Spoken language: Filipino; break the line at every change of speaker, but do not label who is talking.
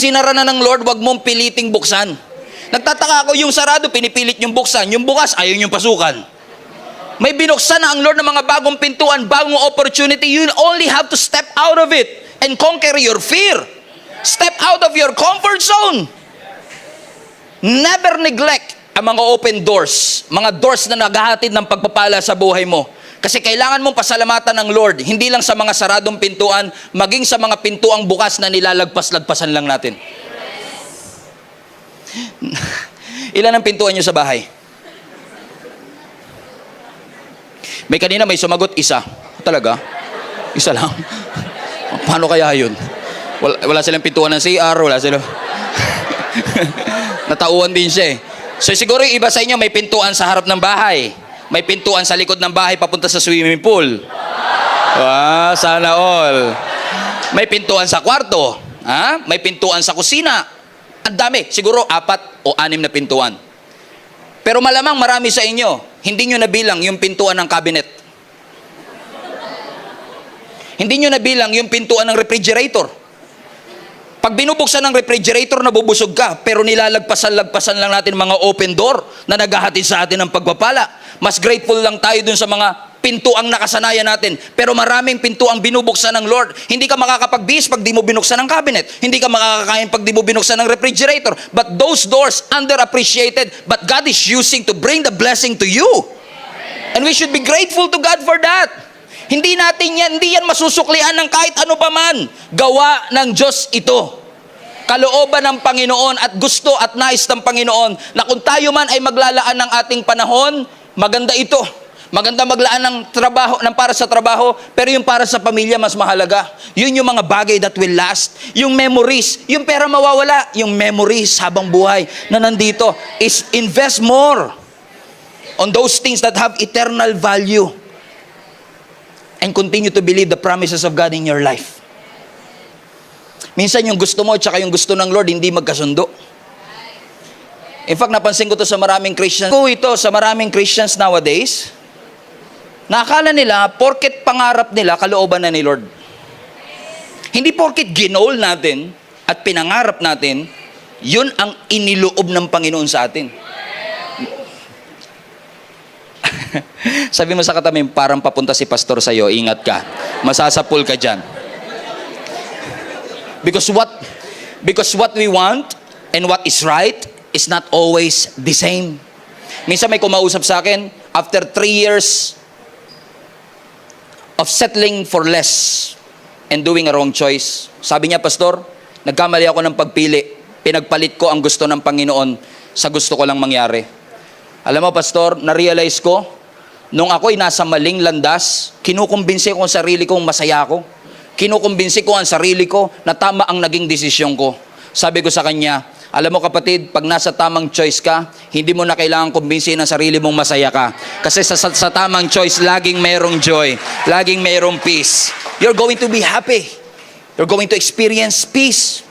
sinara na ng Lord, wag mong piliting buksan. Nagtataka ako, yung sarado, pinipilit yung buksan. Yung bukas, ayaw yung pasukan. May binuksan na ang Lord ng mga bagong pintuan, bagong opportunity. You only have to step out of it and conquer your fear. Step out of your comfort zone. Never neglect ang mga open doors. Mga doors na naghahatid ng pagpapala sa buhay mo. Kasi kailangan mong pasalamatan ng Lord, hindi lang sa mga saradong pintuan, maging sa mga pintuang bukas na nilalagpas-lagpasan lang natin. Ilan ang pintuan nyo sa bahay? May kanina may sumagot, isa. Talaga? Isa lang? Paano kaya yun? Wala silang pintuan ng CR, wala silang... Natauhan din siya eh. So siguro yung iba sa inyo may pintuan sa harap ng bahay. May pintuan sa likod ng bahay papunta sa swimming pool. Wow, sana all. May pintuan sa kwarto. Ha? May pintuan sa kusina. Ang dami. Siguro 4 o 6 na pintuan. Pero malamang marami sa inyo, hindi nyo nabilang yung pintuan ng cabinet. Hindi nyo nabilang yung pintuan ng refrigerator. Pag binubuksan ng refrigerator, nabubusog ka. Pero nilalagpasan-lagpasan lang natin mga open door na naghahatid sa atin ng pagpapala. Mas grateful lang tayo dun sa mga pintuang nakasanayan natin. Pero maraming pintuang binubuksan ng Lord. Hindi ka makakapagbihis pag di mo binuksan ng cabinet. Hindi ka makakakain pag di mo binuksan ng refrigerator. But those doors, underappreciated, but God is using to bring the blessing to you. And we should be grateful to God for that. Hindi yan masusuklian ng kahit ano pa man. Gawa ng Diyos ito. Kalooban ng Panginoon at gusto at nais ng Panginoon na kung tayo man ay maglalaan ng ating panahon, maganda ito. Maganda maglaan ng trabaho, ng para sa trabaho, pero yung para sa pamilya mas mahalaga. Yun yung mga bagay that will last. Yung memories, yung pera mawawala, yung memories habang buhay na nandito is invest more on those things that have eternal value. And continue to believe the promises of God in your life. Minsan yung gusto mo at saka yung gusto ng Lord hindi magkasundo. In fact, napansin ko to sa maraming Christians. Sa maraming Christians nowadays, nakakala nila, porket pangarap nila, kalooban na ni Lord. Hindi porket ginol natin at pinangarap natin, yun ang iniloob ng Panginoon sa atin. Sabi mo sa katabi, parang papunta si pastor sa'yo, ingat ka. Masasapul ka dyan. Because what we want and what is right is not always the same. Minsan may kumausap sa akin, after 3 years of settling for less and doing a wrong choice, sabi niya, pastor, nagkamali ako ng pagpili. Pinagpalit ko ang gusto ng Panginoon sa gusto ko lang mangyari. Alam mo, pastor, na-realize ko, nung ako'y nasa maling landas, kinukumbinsi ko ang sarili kong masaya ako. Kinukumbinsi ko ang sarili ko na tama ang naging desisyon ko. Sabi ko sa kanya, alam mo kapatid, pag nasa tamang choice ka, hindi mo na kailangan kumbinsin ang sarili mong masaya ka. Kasi sa tamang choice, laging mayroong joy, laging mayroong peace. You're going to be happy. You're going to experience peace.